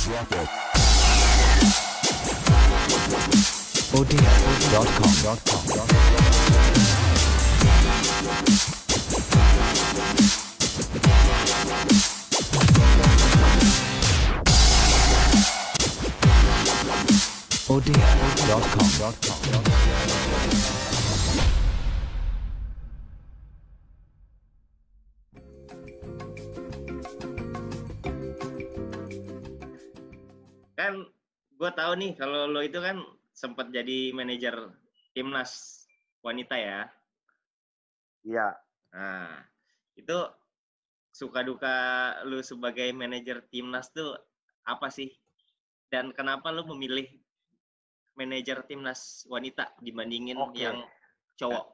Drop it. ODS.com. ODS.com. Kan gue tahu nih kalau lo itu kan sempat jadi manajer timnas wanita ya. Iya. Nah, itu suka duka lu sebagai manajer timnas tuh apa sih? Dan kenapa lu memilih manajer timnas wanita dibandingin yang cowok?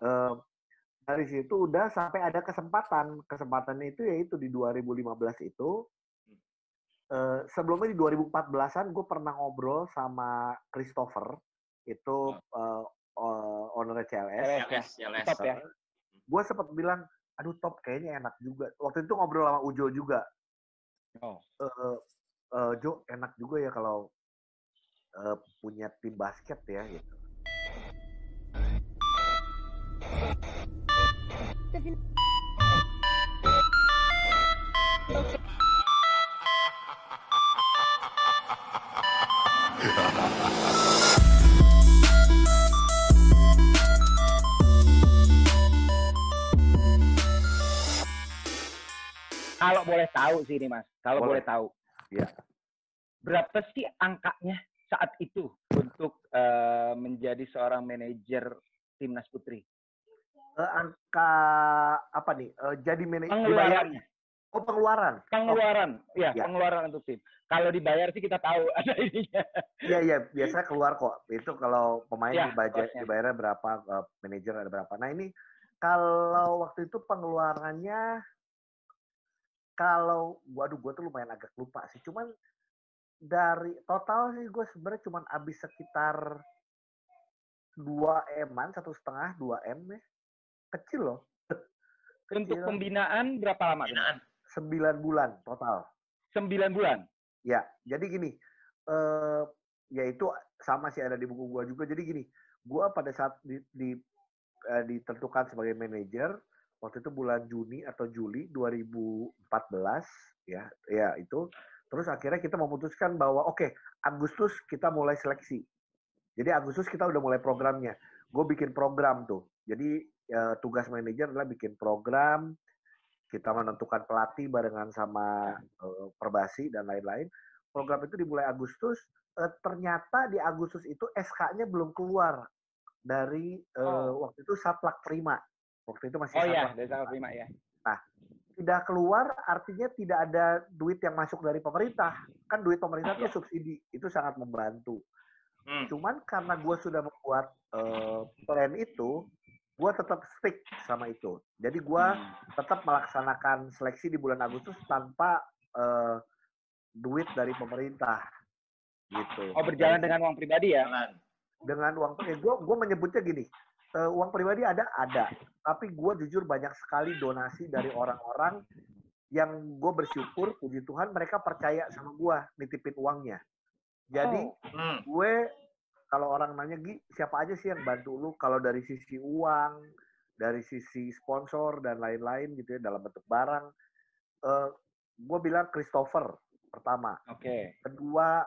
Dari situ udah sampai ada kesempatan. Kesempatannya itu yaitu di 2015 itu. Sebelumnya di 2014-an gue pernah ngobrol sama Christopher. Itu owner CLS. CLS. Ya. Gue sempat bilang, aduh Top kayaknya enak juga. Waktu itu ngobrol sama Ujo juga. Jo, enak juga ya kalau punya tim basket ya gitu. Kalau boleh tahu sih ini Mas, kalau boleh tahu. Ya. Berapa sih angkanya saat itu untuk menjadi seorang manajer timnas putri? Angka apa nih? Jadi manajer Pengeluarannya. Oh, pengeluaran. Pengeluaran, ya. Pengeluaran untuk tim. Kalau dibayar sih kita tahu ada ininya. Iya, biasanya keluar kok. Itu kalau pemain Ya, dibayarnya berapa, manajer ada berapa. Nah ini kalau waktu itu pengeluarannya, kalau, waduh gue tuh lumayan agak lupa sih. Cuman dari total sih gue sebenarnya cuman habis sekitar 2 M-an, 1,5, 2 M ya. Kecil loh. Untuk pembinaan berapa lama? 9 bulan total. 9 bulan? Ya, jadi gini, ya itu sama sih ada di buku gua juga. Jadi gini, gua pada saat ditentukan sebagai manajer, waktu itu bulan Juni atau Juli 2014, ya itu. Terus akhirnya kita memutuskan bahwa oke, Agustus kita mulai seleksi. Jadi Agustus kita udah mulai programnya. Gue bikin program tuh. Jadi tugas manajer adalah bikin program, kita menentukan pelatih barengan sama Perbasi dan lain-lain. Program itu dimulai Agustus. Ternyata di Agustus itu SK-nya belum keluar dari waktu itu Satlak Prima. Waktu itu masih Satlak Prima ya. Nah, tidak keluar artinya tidak ada duit yang masuk dari pemerintah. Kan duit pemerintah itu subsidi. Itu sangat membantu. Cuman karena gue sudah membuat plan itu, gue tetap stick sama itu. Jadi gue tetap melaksanakan seleksi di bulan Agustus tanpa duit dari pemerintah, gitu. Oh, berjalan dengan uang pribadi ya? Dengan uang pribadi. Gue menyebutnya gini, uang pribadi ada, tapi gue jujur banyak sekali donasi dari orang-orang yang gue bersyukur, puji Tuhan mereka percaya sama gue, nitipin uangnya. Jadi gue kalau orang nanya, Gi, siapa aja sih yang bantu lu? Kalau dari sisi uang, dari sisi sponsor, dan lain-lain gitu ya, dalam bentuk barang. Gue bilang Christopher, pertama. Kedua,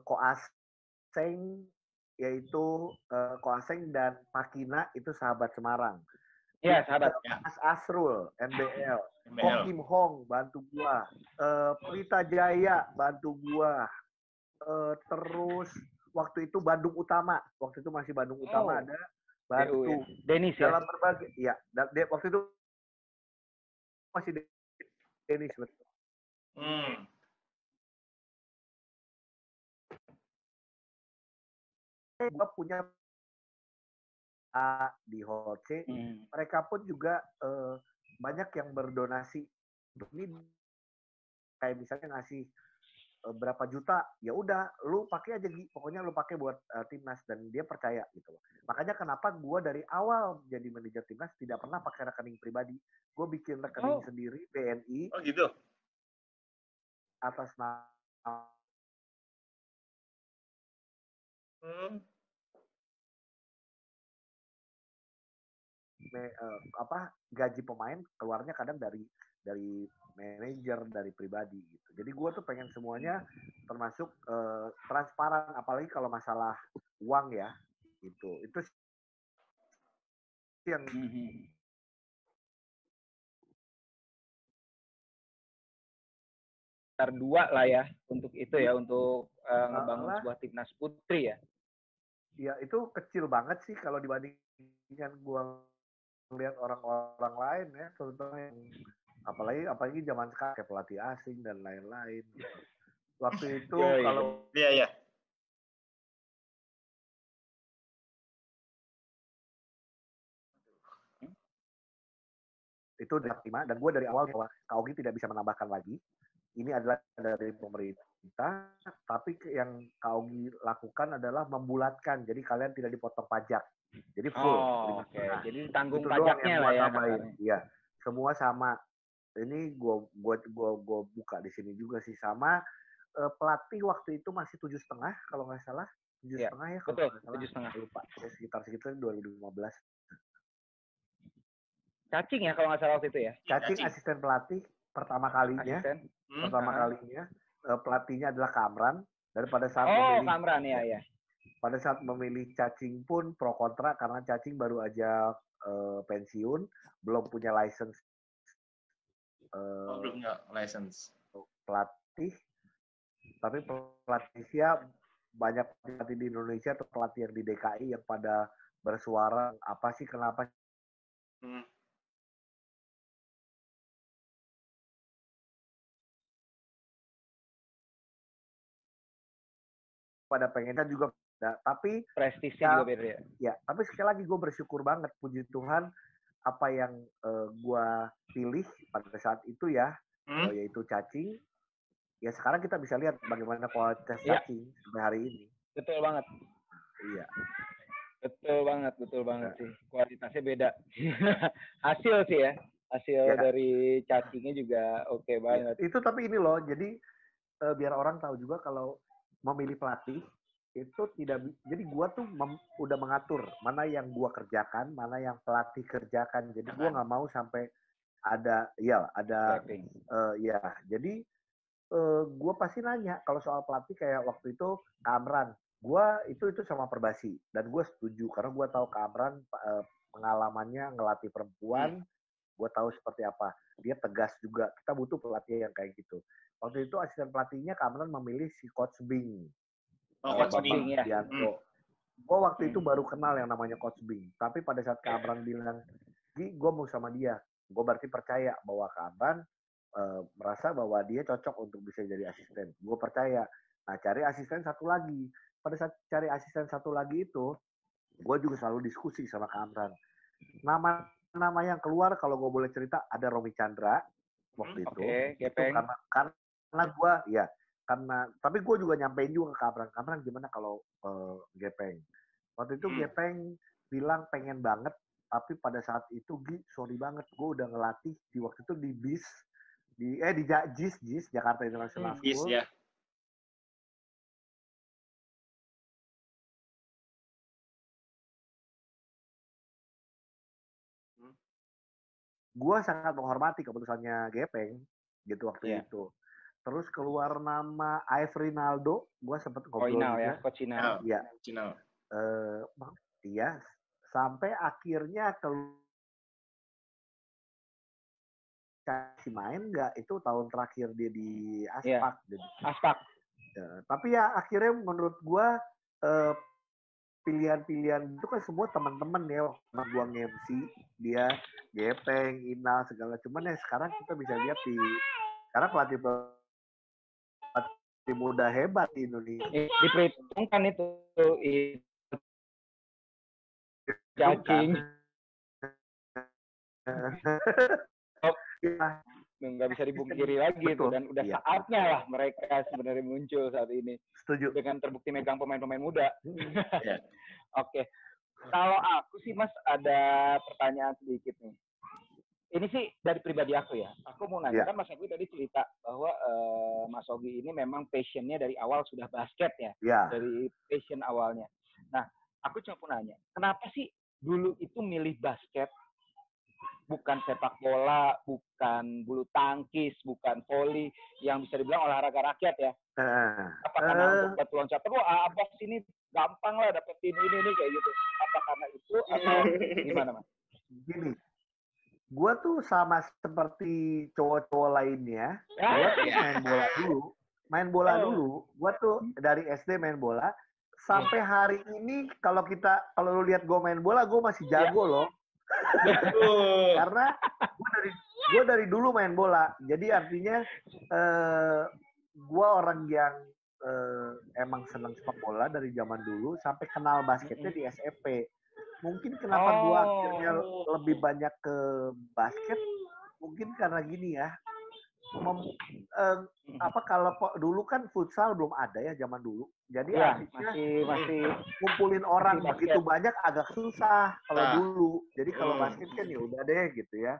Koaseng, yaitu Koaseng dan Makina, itu sahabat Semarang. Iya, sahabat. Mas Asrul, NBL. Ko Kim Hong, bantu gue. Pelita Jaya, bantu gue. Terus waktu itu Bandung Utama, waktu itu masih Bandung Utama ada bantu Denis dalam ya? berbagai, ya, waktu itu masih Denis betul. Gue punya di Hoce, mereka pun juga banyak yang berdonasi. Ini kayak misalnya ngasih berapa juta, ya udah lu pakai aja Gi, pokoknya lu pakai buat timnas, dan dia percaya gitu loh. Makanya kenapa gue dari awal jadi manajer timnas tidak pernah pakai rekening pribadi, gue bikin rekening sendiri BNI. Oh gitu. Atas nama Gaji pemain keluarnya kadang dari manajer, dari pribadi gitu. Jadi gue tuh pengen semuanya termasuk transparan, apalagi kalau masalah uang ya, gitu. Itu yang dua lah ya untuk itu ya, untuk ngebangun sebuah timnas putri ya. Ya itu kecil banget sih kalau dibandingkan gue ngelihat orang-orang lain ya, terutama yang apalagi zaman sekarang kayak pelatih asing dan lain-lain. Waktu itu kalau iya. itu dari 5 dan gue dari awal bahwa Kak Ogi tidak bisa menambahkan lagi. Ini adalah dari pemerintah, tapi yang Kak Ogi lakukan adalah membulatkan, jadi kalian tidak dipotong pajak. Jadi full. Oke. Jadi tanggung itu pajaknya lah ya. Iya, semua sama. Ini gue buka di sini juga sih sama. Pelatih waktu itu masih 7,5 kalau nggak salah. 7,5 ya kalau nggak salah. 7,5. Lupa. Sekitar 2015. Cacing ya kalau nggak salah waktu itu ya. Cacing asisten pelatih pertama kalinya. Pelatihnya adalah Kamran. Daripada saat Kamran ya. Pada saat memilih Cacing pun pro kontra karena Cacing baru aja pensiun, belum punya license. Belum punya license. Pelatih. Tapi pelatihnya banyak pelatih di Indonesia atau pelatih yang di DKI yang pada bersuara apa sih kenapa pada pengennya juga, tapi prestisnya juga beda ya. Ya, tapi sekali lagi gue bersyukur banget, puji Tuhan apa yang gue pilih pada saat itu ya, yaitu Cacing. Ya sekarang kita bisa lihat bagaimana kualitas Cacing sampai hari ini. Betul banget. Iya. Betul banget sih. Kualitasnya beda. Hasil sih ya. Hasil dari Cacingnya juga oke banget. Itu tapi ini loh, jadi biar orang tahu juga kalau memilih pelatih itu tidak, jadi gua tuh udah mengatur mana yang gua kerjakan, mana yang pelatih kerjakan. Jadi gua nggak mau sampai ada jadi gua pasti nanya kalau soal pelatih kayak waktu itu Kamran. Gua itu sama Perbasi dan gua setuju karena gua tahu Kamran pengalamannya ngelatih perempuan. Gue tahu seperti apa. Dia tegas juga. Kita butuh pelatih yang kayak gitu. Waktu itu asisten pelatihnya Kamran memilih si Coach Bing. Coach Bing ya. Gue waktu itu baru kenal yang namanya Coach Bing. Tapi pada saat Kamran bilang, Gi, gue mau sama dia. Gue berarti percaya bahwa Kamran merasa bahwa dia cocok untuk bisa jadi asisten. Gue percaya. Nah, cari asisten satu lagi. Pada saat cari asisten satu lagi itu, gue juga selalu diskusi sama Kamran. Nama yang keluar kalau gue boleh cerita ada Romy Chandra waktu itu. Itu karena gue tapi gue juga nyampein juga ke Kamran gimana kalau Gepeng. Waktu itu Gepeng bilang pengen banget, tapi pada saat itu sorry banget, gue udah ngelatih di waktu itu di BIS di JIS Jakarta International School. Ya. Gue sangat menghormati keputusannya Gepeng gitu waktu itu. Terus keluar nama Ive Rinaldo, gue sempet ngobrol juga. Coach Inal. Iya. Iya. Sampai akhirnya kasih main nggak, itu tahun terakhir dia di Aspak. Aspak. Tapi ya akhirnya menurut gue pilihan-pilihan itu kan semua teman-teman ya, waktu gua nge-MC dia Gepeng, Inal segala, cuman ya sekarang kita bisa lihat karena pelatih muda hebat di Indonesia. Diperhitungkan itu Cacing. Nggak bisa dipungkiri lagi itu, dan udah saatnya lah mereka sebenarnya muncul saat ini. Setuju. Dengan terbukti megang pemain-pemain muda. Oke. Kalau aku sih Mas ada pertanyaan sedikit nih. Ini sih dari pribadi aku ya. Aku mau nanya, kan Mas Agus tadi cerita bahwa Mas Ogi ini memang passionnya dari awal sudah basket ya, Ya. dari passion awalnya. Nah, aku cuma mau nanya, kenapa sih dulu itu milih basket, bukan sepak bola, bukan bulu tangkis, bukan voli, yang bisa dibilang olahraga rakyat ya? Apa karena untuk batu loncatan, wah Abbas ini gampang lah dapetin ini kayak gitu. Apa karena itu atau gimana, Mas? Gini, gue tuh sama seperti cowok-cowok lainnya, gue tuh main bola dulu. Gue tuh dari SD main bola sampai hari ini. Kalau lu lihat gue main bola, gue masih jago loh. Karena gue dari dulu main bola. Jadi artinya gue orang yang emang senang sepak bola dari zaman dulu sampai kenal basketnya di SMP. Mungkin kenapa gue akhirnya lebih banyak ke basket, mungkin karena gini ya. Kalau dulu kan futsal belum ada ya zaman dulu. Jadi artinya masih ngumpulin orang begitu banyak agak susah kalau dulu. Jadi kalau basket kan ya udah deh gitu ya.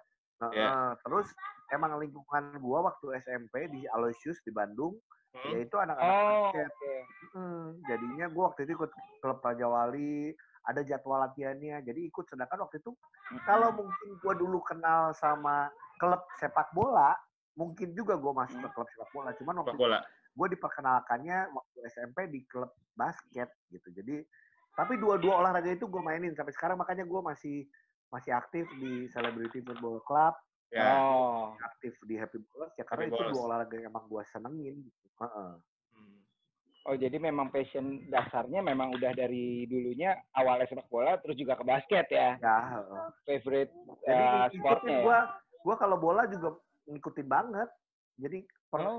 Terus emang lingkungan gua waktu SMP di Aloysius di Bandung, yaitu anak-anak basket. Jadinya gua waktu itu ikut klub Raja Wali, ada jadwal latihannya, jadi ikut. Sedangkan waktu itu kalau mungkin gua dulu kenal sama klub sepak bola, mungkin juga gue masuk ke klub sepak bola. Cuman waktu itu gue diperkenalkannya waktu SMP di klub basket gitu. Jadi tapi dua-dua olahraga itu gue mainin sampai sekarang, makanya gue masih aktif di Celebrity Football Club, aktif di Happy Balls ya, karena itu dua olahraga yang emang gue senengin gitu. Oh, jadi memang passion dasarnya memang udah dari dulunya awalnya sepak bola terus juga ke basket ya. Favorite sportnya. Gue kalau bola juga ngikutin banget. Jadi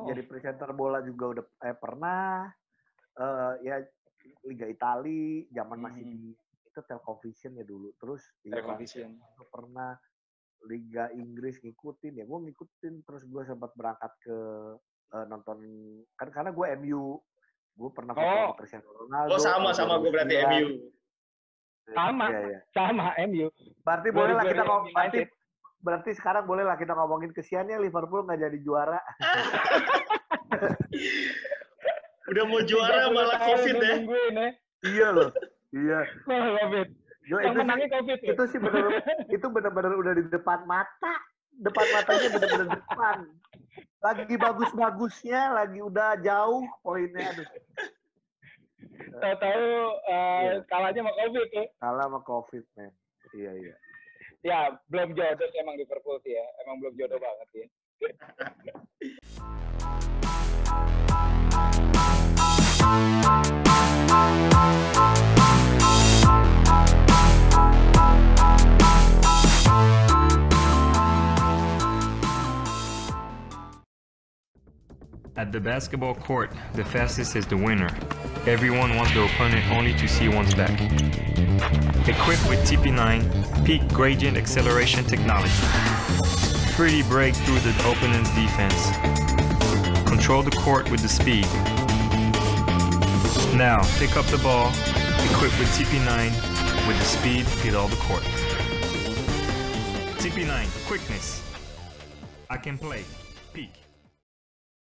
jadi presenter bola juga udah pernah. Ya Liga Italia zaman masih di itu Telkovision ya dulu. Terus Telkovision pernah Liga Inggris ngikutin ya. Gue ngikutin, terus gue sempat berangkat ke nonton kan karena gue MU. Gue pernah foto sama Cristiano Ronaldo. Oh, sama gue berarti MU. Sama MU. Berarti boleh lah kita berarti sekarang bolehlah kita ngomongin kesiannya Liverpool nggak jadi juara. Udah mau juara malah COVID ya. Iya loh. Iya. COVID. Yang menangnya COVID. Itu sih benar-benar udah di depan mata. Depan matanya benar-benar depan. Lagi bagus-bagusnya, lagi udah jauh poinnya. Aduh. Tahu-tahu kalahnya sama COVID tuh. Kalah sama COVID, men. Iya. Ya, belum jodoh emang Liverpool sih ya. Emang belum jodoh banget ya. At the basketball court, the fastest is the winner. Everyone wants the opponent only to see one's back. Equipped with TP9 Peak Gradient Acceleration Technology. Freely break through the opponent's defense. Control the court with the speed. Now, pick up the ball, equipped with TP9 with the speed, hit all the court. TP9, quickness. I can play. Peak.